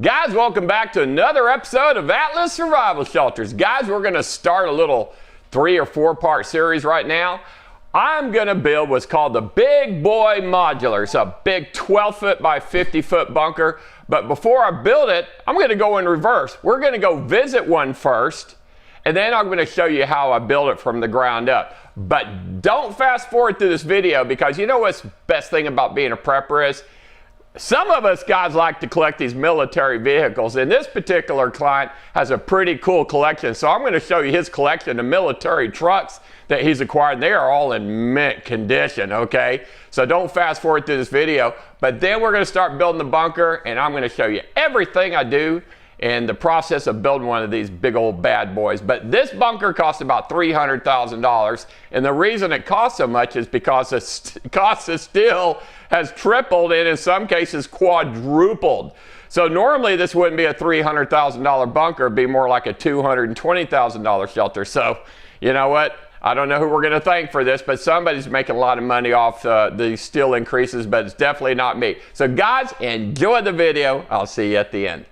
Guys, welcome back to another episode of Atlas Survival Shelters. Guys, we're going to start a little 3 or 4 part series right now. I'm going to build what's called the Big Boy Modular. It's a big 12-foot by 50-foot bunker. But before I build it, I'm going to go in reverse. We're going to go visit one first, and then I'm going to show you how I build it from the ground up. But don't fast forward through this video, because you know what's the best thing about being a prepper is? Some of us guys like to collect these military vehicles, and this particular client has a pretty cool collection. So I'm going to show you his collection of military trucks that he's acquired. They are all in mint condition, okay? So don't fast forward through this video. But then we're going to start building the bunker, and I'm going to show you everything I do in the process of building one of these big old bad boys. But this bunker costs about $300,000, and the reason it costs so much is because the cost of steel has tripled and in some cases quadrupled. So normally this wouldn't be a $300,000 bunker, it'd be more like a $220,000 shelter. So you know what? I don't know who we're going to thank for this, but somebody's making a lot of money off the steel increases, but it's definitely not me. So guys, enjoy the video. I'll see you at the end.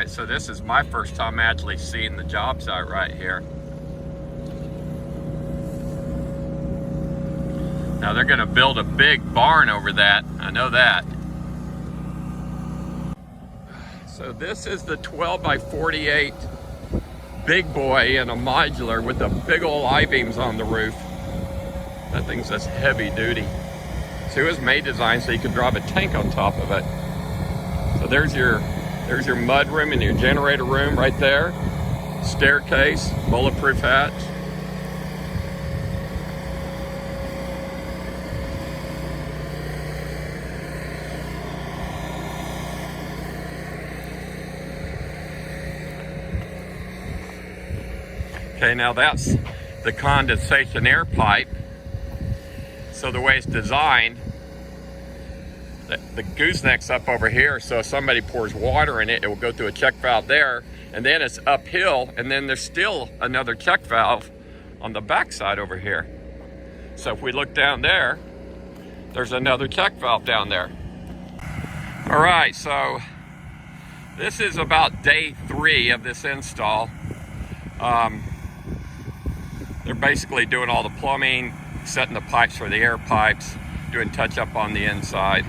So this is my first time actually seeing the job site right here. Now they're going to build a big barn over that. I know that. So this is the 12 by 48 big boy in a modular with the big old I-beams on the roof. That thing's just heavy duty. So it was made designed so you could drive a tank on top of it. So there's your mud room and your generator room right there. Staircase, bulletproof hatch. Okay, now that's the condensation air pipe. So the way it's designed, the gooseneck's up over here, so if somebody pours water in it, it will go through a check valve there, and then it's uphill, and then there's still another check valve on the back side over here. So if we look down there, there's another check valve down there. All right, so this is about day 3 of this install. They're basically doing all the plumbing, setting the pipes for the air pipes, doing touch-up on the inside.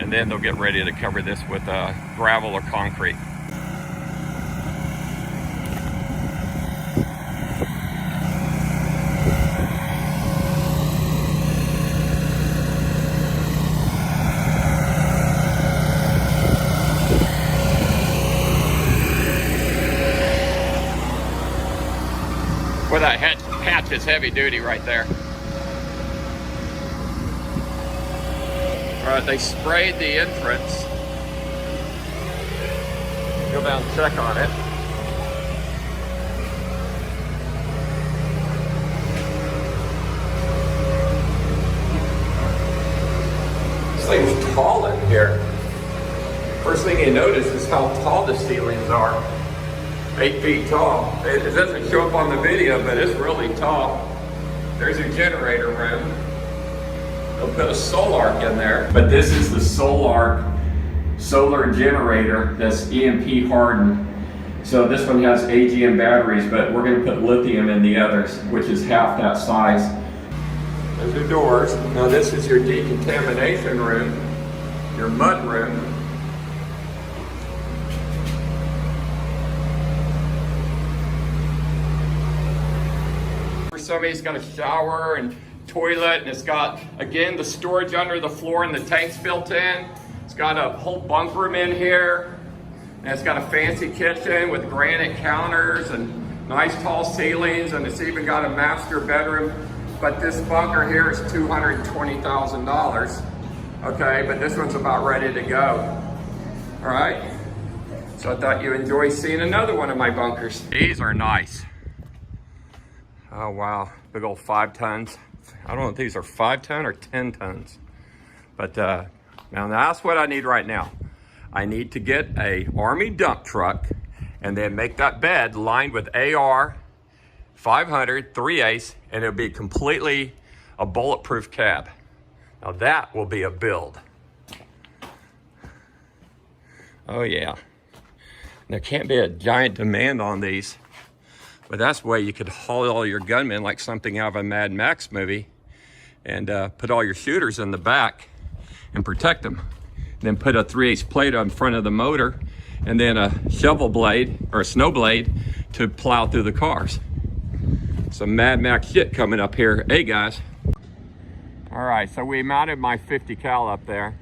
And then they'll get ready to cover this with gravel or concrete. Well, that hatch is heavy duty right there. All right, they sprayed the entrance. Go down and check on it. This thing's tall in here. First thing you notice is how tall the ceilings are. 8 feet tall. It doesn't show up on the video, but it's really tall. There's your generator room. They'll put a solar in there. But this is the solar generator that's EMP hardened. So this one has AGM batteries, but we're going to put lithium in the others, which is half that size. There's your doors. Now this is your decontamination room, your mud room. Somebody's got a shower and toilet, and it's got, again, the storage under the floor and the tanks built in. It's got a whole bunk room in here, and it's got a fancy kitchen with granite counters and nice tall ceilings, and it's even got a master bedroom. But this bunker here is $220,000. Okay, but this one's about ready to go. All right, so I thought you enjoyed seeing another one of my bunkers. These are nice. Oh wow, big old 5 tons. I don't know if these are 5 ton or 10 tons. But now that's what I need right now. I need to get a Army dump truck and then make that bed lined with AR 500 3/8, and it'll be completely a bulletproof cab. Now that will be a build. Oh yeah. There can't be a giant demand on these, but that's the way you could haul all your gunmen like something out of a Mad Max movie, and put all your shooters in the back and protect them. Then put a 3/8 plate on front of the motor, and then a shovel blade or a snow blade to plow through the cars. Some Mad Max shit coming up here. Hey guys. All right, so we mounted my 50 cal up there.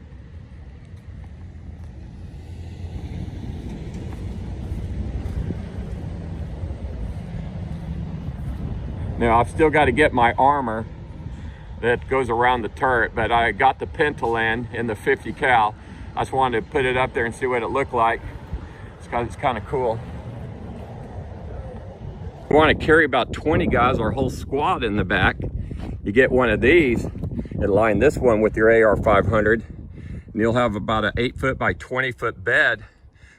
Now I've still got to get my armor that goes around the turret, but I got the Pentland in the 50 cal. I just wanted to put it up there and see what it looked like. It's kind of cool. You want to carry about 20 guys or a whole squad in the back. You get one of these and line this one with your AR 500, and you'll have about an 8-foot by 20-foot bed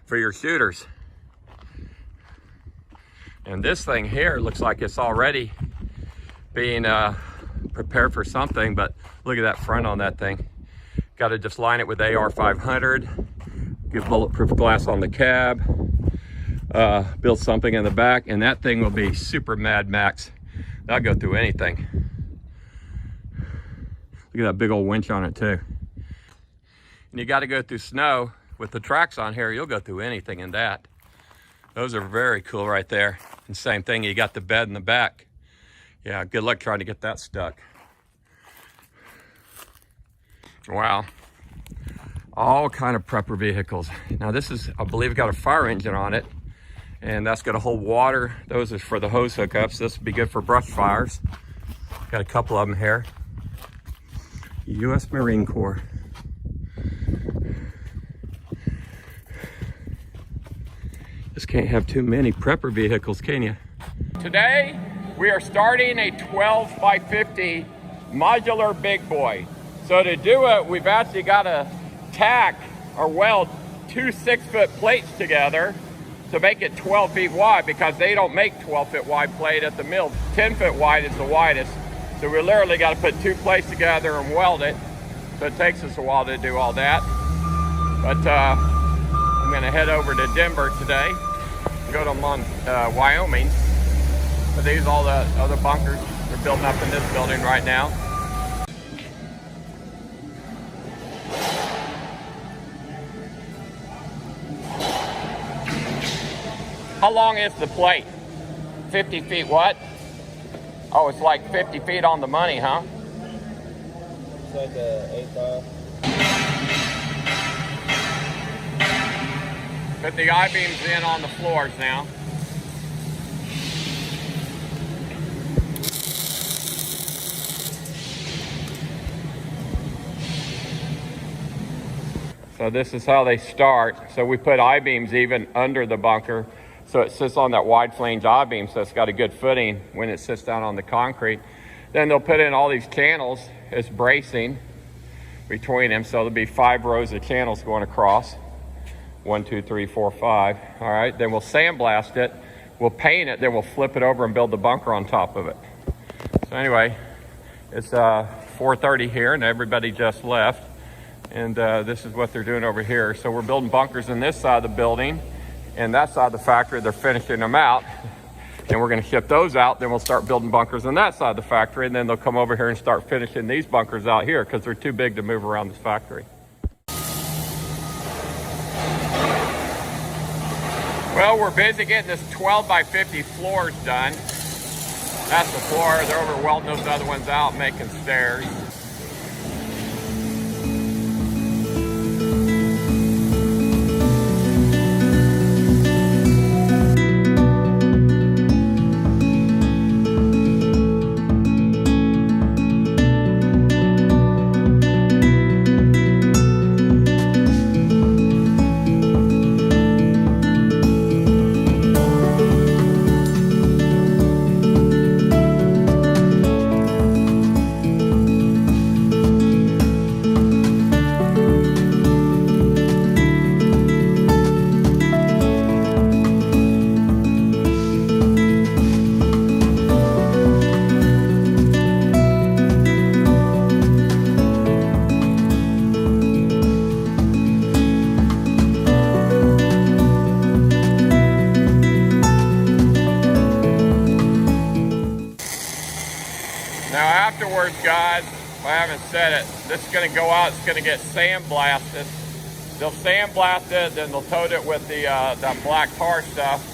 for your shooters. And this thing here looks like it's already being prepared for something, but look at that front on that thing. Got to just line it with AR 500, get bulletproof glass on the cab, build something in the back, and that thing will be super Mad Max. That'll go through anything. Look at that big old winch on it too. And you got to go through snow with the tracks on here. You'll go through anything in that. Those are very cool right there. And same thing, you got the bed in the back. Yeah, good luck trying to get that stuck. Wow. All kind of prepper vehicles. Now this is, I believe, got a fire engine on it, and that's going to hold water. Those are for the hose hookups. This would be good for brush fires. Got a couple of them here. U.S. Marine Corps. Just can't have too many prepper vehicles, can you? Today, we are starting a 12 by 50 modular big boy. So to do it, we've actually got to tack or weld 2 6-foot plates together to make it 12 feet wide, because they don't make 12-foot wide plate at the mill. 10-foot wide is the widest. So we literally got to put 2 plates together and weld it. So it takes us a while to do all that. But I'm going to head over to Denver today, go to Wyoming. But these are all the other bunkers they're building up in this building right now. How long is the plate? 50 feet what? Oh, it's like 50 feet on the money, huh? It's like a 8-5. Put the I-beams in on the floors now. So this is how they start. So we put I-beams even under the bunker, so it sits on that wide flange I-beam, so it's got a good footing when it sits down on the concrete. Then they'll put in all these channels as bracing between them, so there'll be 5 rows of channels going across. 1, 2, 3, 4, 5. All right, then we'll sandblast it, we'll paint it, then we'll flip it over and build the bunker on top of it. So anyway, it's 4:30 here and everybody just left. And this is what they're doing over here. So we're building bunkers in this side of the building, and that side of the factory, they're finishing them out. And we're gonna ship those out, then we'll start building bunkers on that side of the factory, and then they'll come over here and start finishing these bunkers out here because they're too big to move around this factory. Well, we're busy getting this 12 by 50 floors done. That's the floor. They're over welding those other ones out, making stairs. Now afterwards, guys, if I haven't said it, this is going to go out, it's going to get sandblasted. They'll sandblast it, then they'll coat it with the that black tar stuff.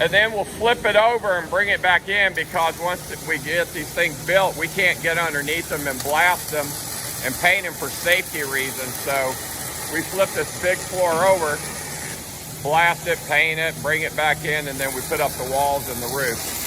And then we'll flip it over and bring it back in, because once we get these things built, we can't get underneath them and blast them and paint them for safety reasons. So we flip this big floor over, blast it, paint it, bring it back in, and then we put up the walls and the roof.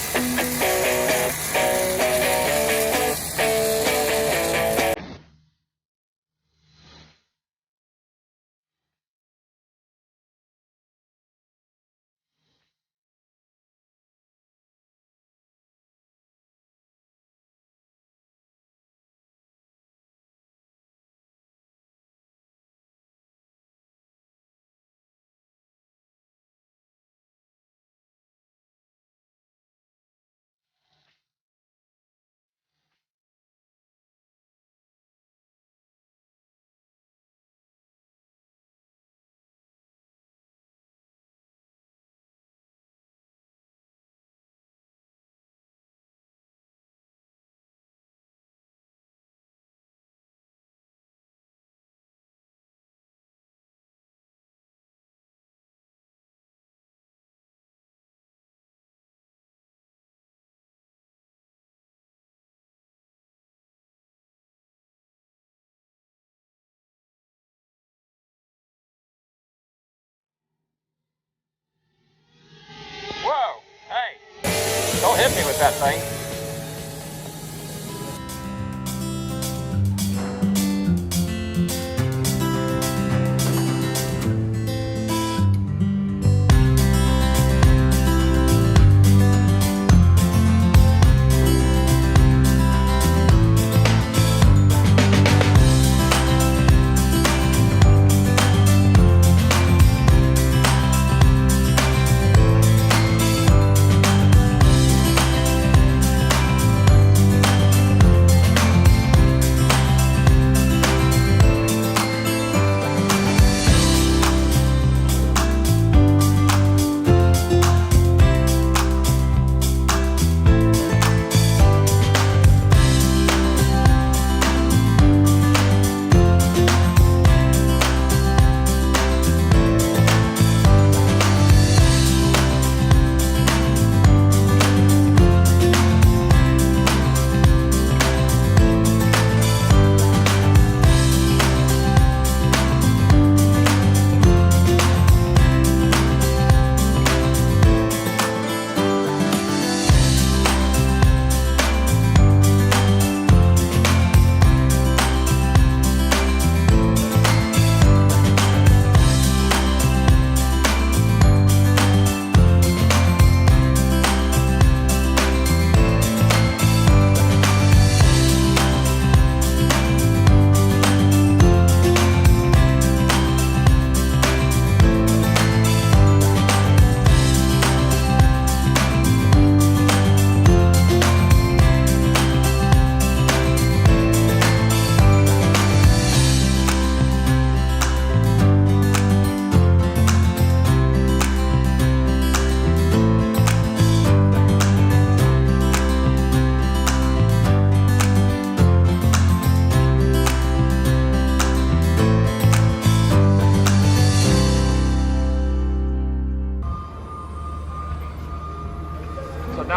Whoa, hey, don't hit me with that thing.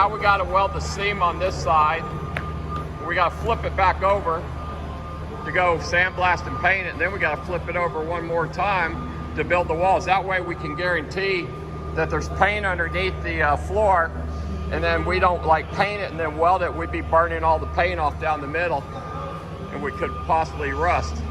Now we got to weld the seam on this side. We got to flip it back over to go sandblast and paint it, and then we got to flip it over one more time to build the walls. That way we can guarantee that there's paint underneath the floor, and then we don't like paint it and then weld it. We'd be burning all the paint off down the middle, and we could possibly rust.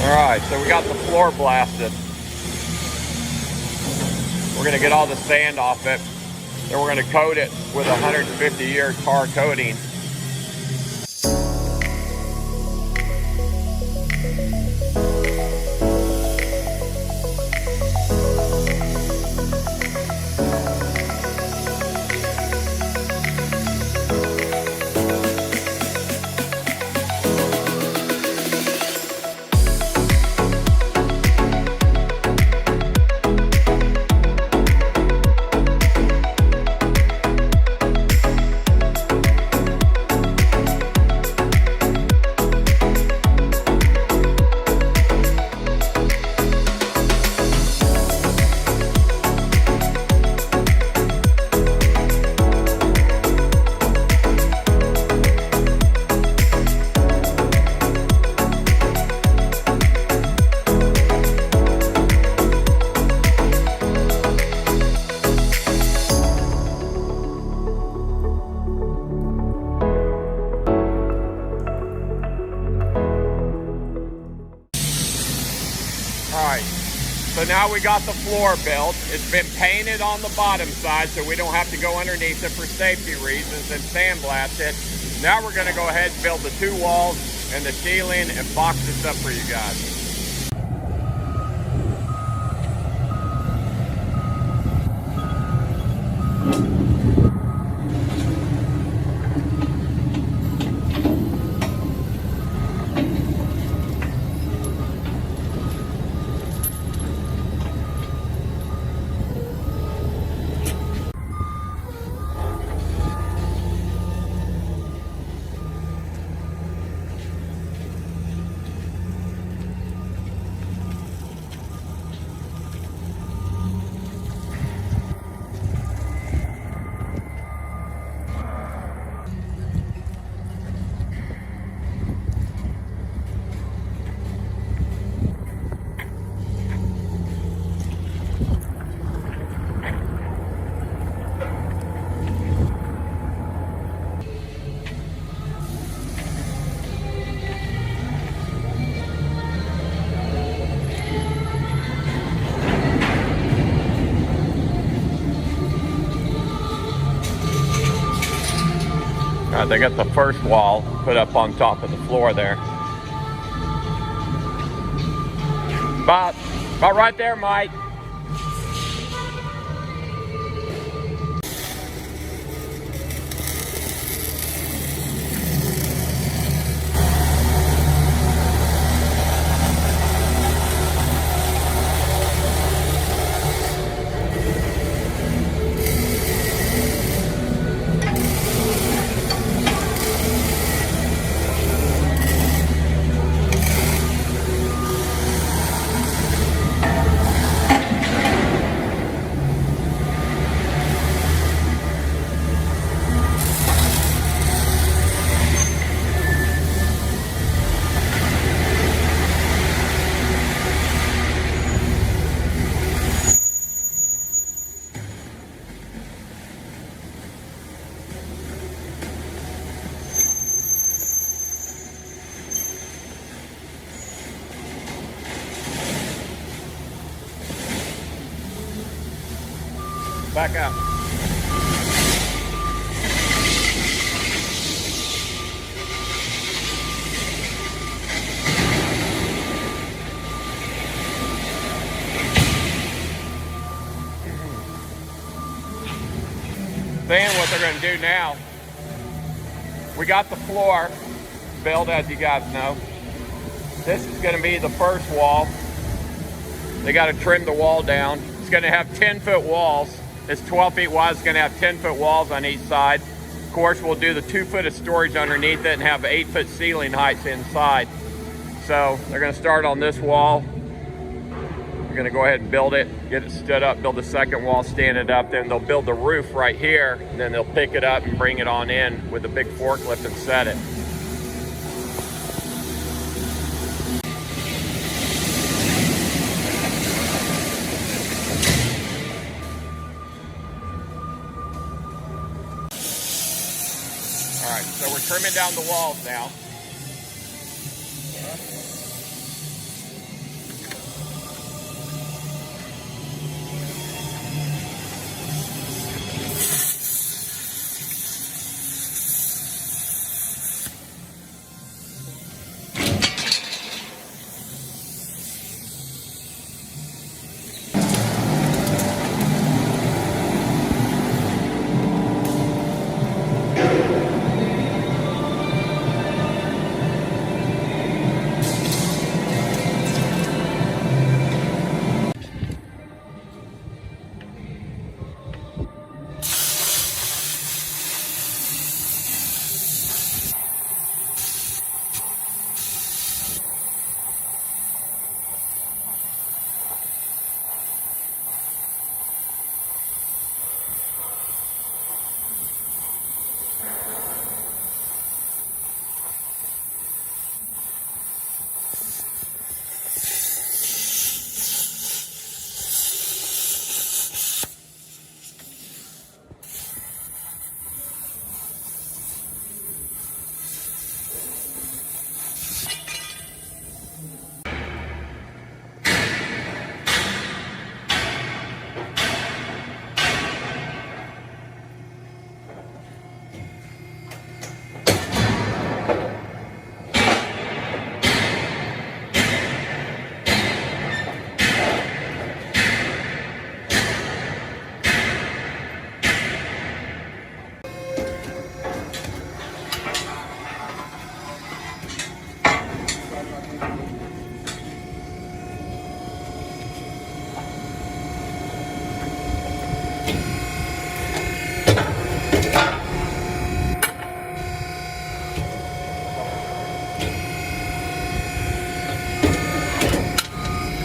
Alright, so we got the floor blasted. We're going to get all the sand off it. Then we're going to coat it with a 150-year tar coating. Alright, so now we got the floor built. It's been painted on the bottom side so we don't have to go underneath it for safety reasons and sandblast it. Now we're going to go ahead and build the two walls and the ceiling and box this up for you guys. They got the first wall put up on top of the floor there. About right there, Mike. Back up. Then what they're going to do now, we got the floor built, as you guys know. This is going to be the first wall. They got to trim the wall down. It's going to have 10-foot walls. It's 12 feet wide. It's going to have 10-foot walls on each side. Of course, we'll do the 2 foot of storage underneath it and have 8-foot ceiling heights inside. So they're going to start on this wall. We're going to go ahead and build it, get it stood up, build the second wall, stand it up. Then they'll build the roof right here. And then they'll pick it up and bring it on in with a big forklift and set it. All right, so we're trimming down the walls now.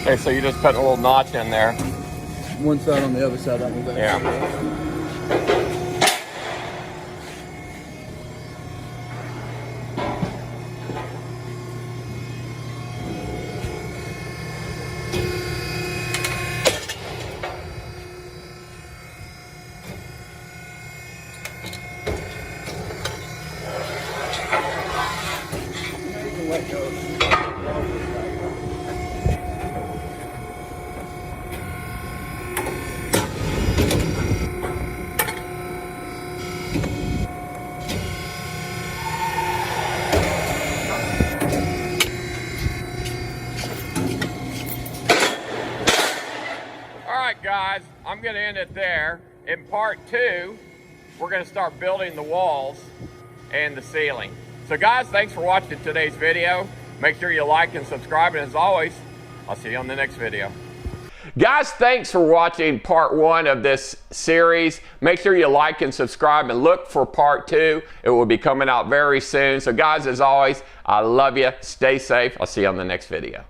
Okay, so you just put a little notch in there. One side on the other side. That was Yeah. Let go. Alright guys, I'm going to end it there. In part 2, we're going to start building the walls and the ceiling. So guys, thanks for watching today's video. Make sure you like and subscribe, and as always, I'll see you on the next video. Guys, thanks for watching part 1 of this series. Make sure you like and subscribe and look for part 2. It will be coming out very soon. So guys, as always, I love you. Stay safe. I'll see you on the next video.